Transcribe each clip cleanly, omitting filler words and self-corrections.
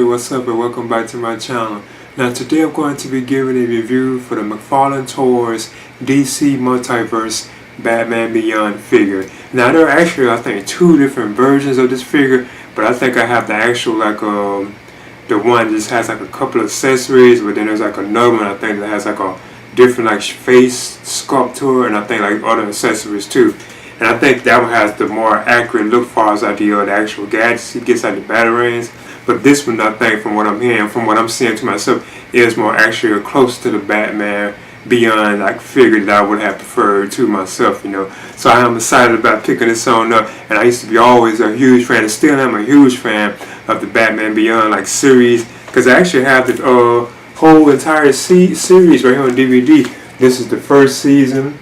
what's up and welcome back to my channel. Now today I'm going to be giving a review for the McFarlane Toys DC Multiverse Batman Beyond figure. Now there are actually I think two different versions of this figure, but I think I have the actual the one that just has like a couple of accessories, but then there's like another one I think that has like a different like face sculpture and I think like other accessories too. And I think that one has the more accurate look as far as like the actual gadgets he gets, like the batarangs. But this one, I think, from what I'm hearing, from what I'm seeing to myself, is more actually close to the Batman Beyond like figure that I would have preferred to myself, you know. So I am excited about picking this on up. And I used to be always a huge fan, and still am a huge fan of the Batman Beyond like series, because I actually have the whole entire series right here on DVD. This is the first season.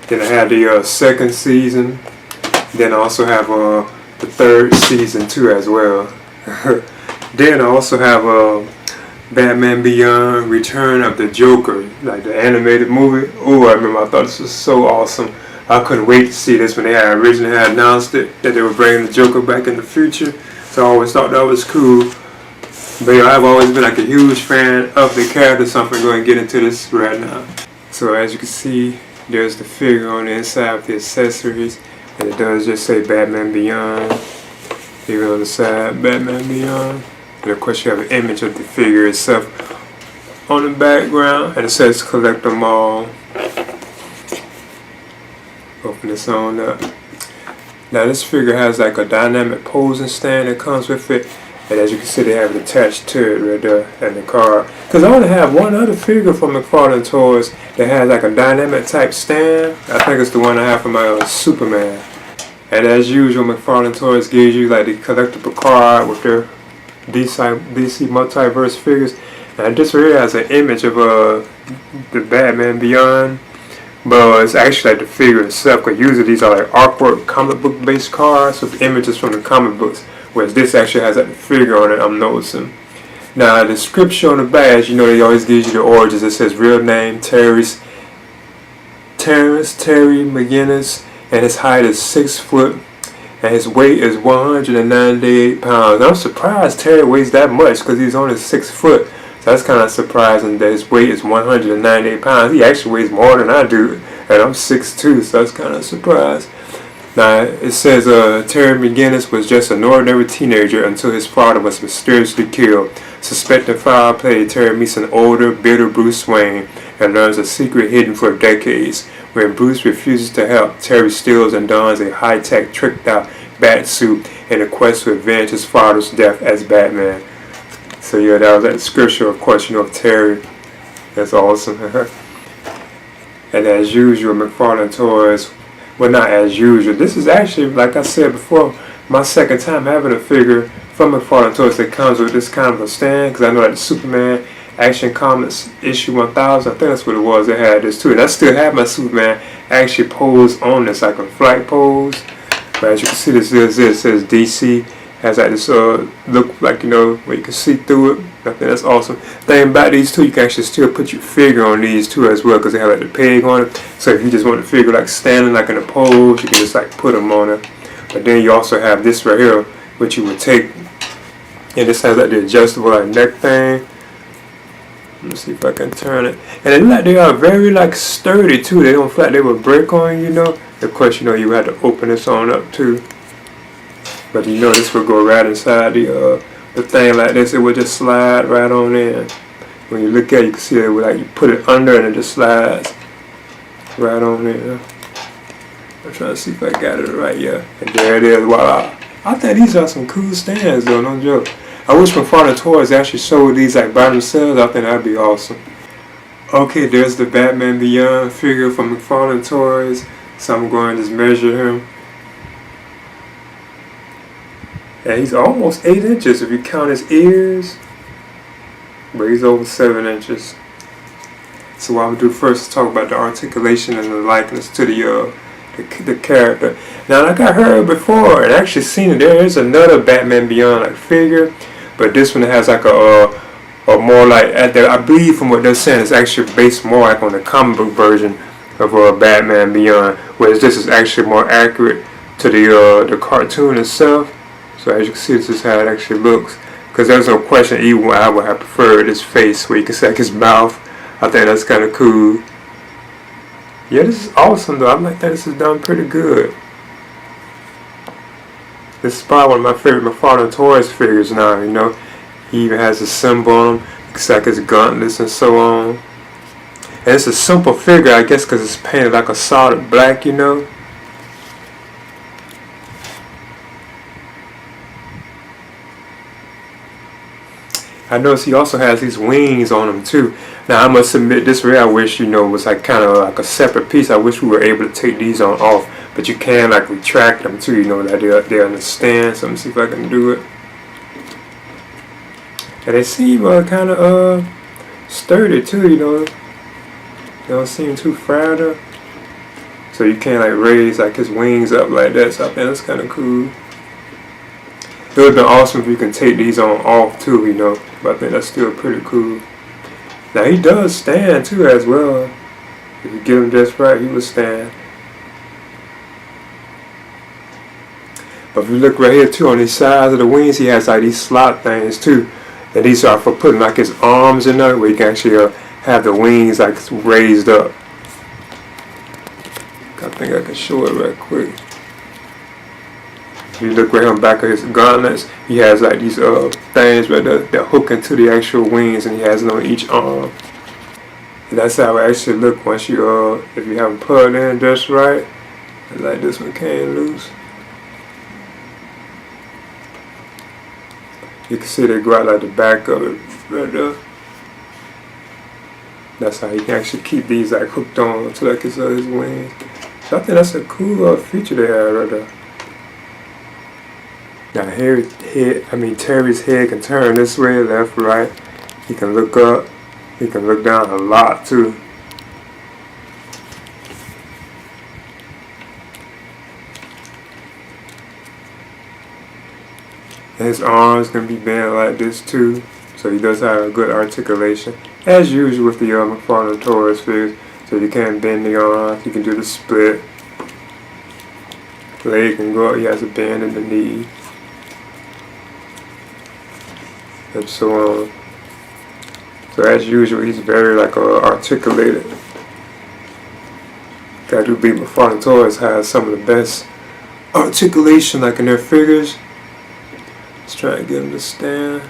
Then I have the second season. Then I also have the third season too as well. Then I also have Batman Beyond Return of the Joker, like the animated movie. Oh, I remember I thought this was so awesome. I couldn't wait to see this when they had originally had announced it, that they were bringing the Joker back in the future. So I always thought that was cool. But yeah, I've always been like a huge fan of the character, so I'm going to get into this right now. So as you can see, there's the figure on the inside with the accessories, and it does just say Batman Beyond. Even on the side, Batman Beyond. And of course you have an image of the figure itself on the background, and it says collect them all. Open this on up. Now this figure has like a dynamic posing stand that comes with it. And as you can see, they have it attached to it right there in the car. Because I only have one other figure from McFarlane Toys that has like a dynamic type stand. I think it's the one I have for my Superman. And as usual, McFarlane Toys gives you like the collectible card with their DC Multiverse figures. And this right here has an image of the Batman Beyond. But it's actually like the figure itself. Because usually these are like artwork comic book based cards with images from the comic books. Whereas this actually has like the figure on it, I'm noticing. Now the description on the badge, you know, they always gives you the origins. It says real name, Terry McGinnis, and his height is 6 foot, and his weight is 198 pounds. Now, I'm surprised Terry weighs that much because he's only 6 foot. So that's kind of surprising that his weight is 198 pounds. He actually weighs more than I do, and I'm 6'2", so that's kind of surprised. Now, it says Terry McGinnis was just an ordinary teenager until his father was mysteriously killed. Suspecting foul play, Terry meets an older, bitter Bruce Wayne and learns a secret hidden for decades. When Bruce refuses to help, Terry steals and dons a high-tech, tricked-out bat suit in a quest to avenge his father's death as Batman. So yeah, that was that scripture, of course, you know, of Terry. That's awesome. And as usual, McFarlane Toys, well, not as usual. This is actually, like I said before, my second time having a figure from McFarlane Toys that comes with this kind of a stand. Because I know that the Superman Action Comics issue 1000, I think that's what it was, they had this too. And I still have my Superman actually posed on this, like a flight pose. But as you can see, this says DC. Has like this look like, you know, where you can see through it. I think that's awesome. Thing about these two, you can actually still put your figure on these two as well, because they have like the peg on it. So if you just want the figure like standing like in a pose, you can just like put them on it. But then you also have this right here, which you would take, and this has like the adjustable like neck thing. Let me see if I can turn it. And they look like they are very like sturdy too. They don't feel like they would break on you, you know. Of course, you know, you had to open this on up too. But you know, this will go right inside the thing like this. It will just slide right on in. When you look at it, you can see it, like you put it under and it just slides right on in. I'm trying to see if I got it right. Yeah, and there it is. Wow, I think these are some cool stands though, no joke. I wish McFarlane Toys actually sold these like by themselves. I think that'd be awesome. Okay, there's the Batman Beyond figure from McFarlane Toys. So I'm going to just measure him. And he's almost 8 inches if you count his ears, but he's over 7 inches. So what I'll do first is talk about the articulation and the likeness to the character. Now, like I heard before and actually seen it, there is another Batman Beyond like figure, but this one has like a more like, I believe from what they're saying, it's actually based more like on the comic book version of Batman Beyond, whereas this is actually more accurate to the cartoon itself. So as you can see, this is how it actually looks. Because there's no question even I would have preferred his face where you can see like his mouth. I think that's kind of cool. Yeah, this is awesome though. I think this is done pretty good. This is probably one of my favorite McFarlane Toys figures now, you know. He even has a symbol on him. Looks like his gauntlets and so on. And it's a simple figure, I guess, because it's painted like a solid black, you know. I notice he also has these wings on him too. Now I must admit, this ray I wish, you know, was like kind of like a separate piece. I wish we were able to take these on off, but you can like retract them too, you know, that they're on the stand. So let me see if I can do it. And they seem kind of sturdy too, you know. They don't seem too fragile. So you can like raise like his wings up like that. So I think that's kind of cool. It would have been awesome if you can take these on off too, you know. But I think that's still pretty cool. Now he does stand too as well. If you get him just right, he will stand. But if you look right here too, on these sides of the wings, he has like these slot things too. And these are for putting like his arms in there, where you can actually have the wings like raised up. I think I can show it right quick. If you look right on the back of his gauntlets, he has like these things right there that hook into the actual wings, and he has it on each arm. And that's how it actually look once you if you have them plugged in just right. And like this one came loose. You can see they go out like the back of it right there. That's how you can actually keep these like hooked on to like his wings. So I think that's a cool feature they have right there. Now Terry's head can turn this way, left, right. He can look up. He can look down a lot too. And his arms can be bent like this too. So he does have a good articulation. As usual with the McFarlane Toys figures. So you can bend the arms, you can do the split. Leg can go up, he has a bend in the knee. And so on. So as usual, he's very like articulated. Gotta do believe McFarlane Toys has some of the best articulation like in their figures. Let's try and get him to stand.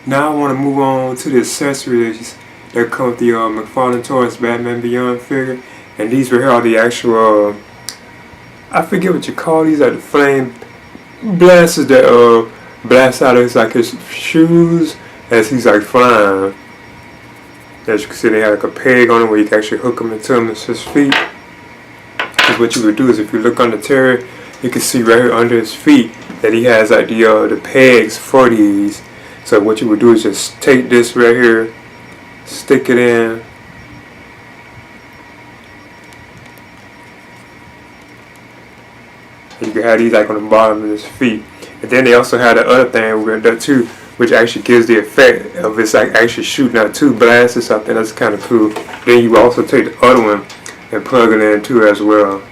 Now I want to move on to the accessories that come with the McFarlane Toys Batman Beyond figure. And these right here are the actual, I forget what you call these, like the flame blasters that blast out of his shoes as he's like flying. As you can see, they have like a peg on it where you can actually hook him into his feet. Because what you would do is if you look under Terry, you can see right here under his feet that he has like the pegs for these. So what you would do is just take this right here, stick it in. You can have these like on the bottom of his feet. And then they also have the other thing with that too, which actually gives the effect of it's like actually shooting out two blasts or something. That's kind of cool. Then you also take the other one and plug it in too as well.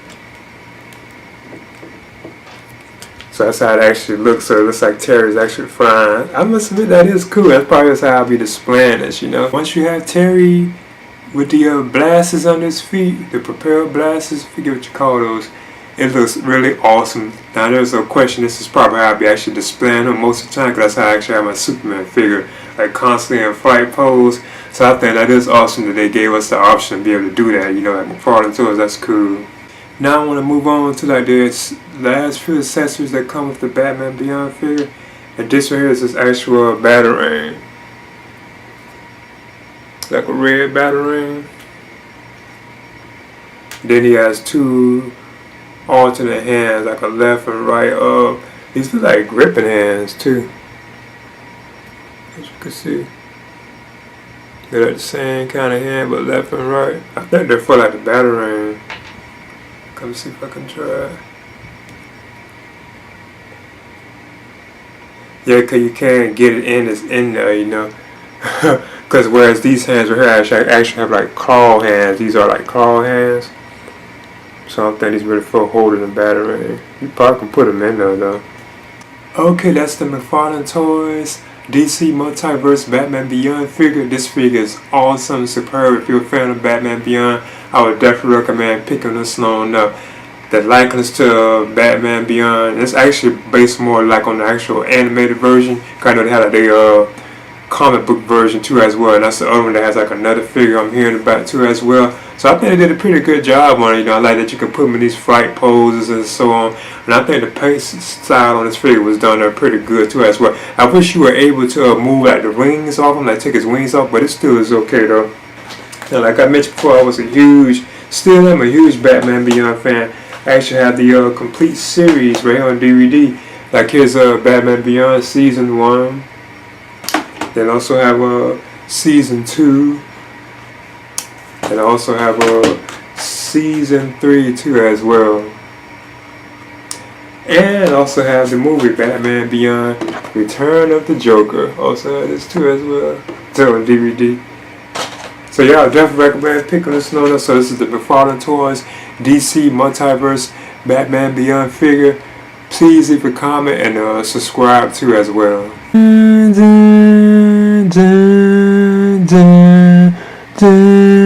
So that's how it actually looks. So it looks like Terry's actually flying. I must admit that is cool. That's probably how I'll be displaying this, you know. Once you have Terry with the blasters on his feet, the propelled blasters, forget what you call those, it looks really awesome. Now there's no question, this is probably how I'll be actually displaying them most of the time, because that's how I actually have my Superman figure, like constantly in flight pose. So I think that is awesome that they gave us the option to be able to do that, you know, like McFarlane Toys, that's cool. Now I want to move on to like the last few accessories that come with the Batman Beyond figure. And this right here is this actual batarang. Like a red batarang. Then he has two alternate hands, like a left and right up. These look like gripping hands too. As you can see. They're like the same kind of hand but left and right. I think they're for like the batarang. Come see if I can try. Yeah, because you can't get it in there, you know. Because whereas these hands right here actually have like claw hands. These are like claw hands. So I don't think he's really for holding the battery. You probably can put him in there though. Okay, that's the McFarlane Toys DC Multiverse Batman Beyond figure. This figure is awesome, superb. If you're a fan of Batman Beyond, I would definitely recommend picking this one up. The likeness to Batman Beyond, it's actually based more like on the actual animated version. Kind of they had a comic book version too as well, and that's the other one that has like another figure I'm hearing about too as well. So I think they did a pretty good job on it. You know, I like that you can put them in these fight poses and so on. And I think the paint style on this figure was done there pretty good too as well. I wish you were able to move like the wings off him, like take his wings off, but it still is okay though. And like I mentioned before, I was still am a huge Batman Beyond fan. I actually have the complete series right here on DVD. Like here's Batman Beyond Season 1. Then also have Season 2. And I also have Season 3 too as well. And also have the movie Batman Beyond Return of the Joker. Also have this too as well. It's on DVD. So yeah, I definitely recommend picking this one up. So this is the McFarlane Toys DC Multiverse Batman Beyond figure. Please leave a comment and subscribe too as well. Dun, dun, dun, dun, dun.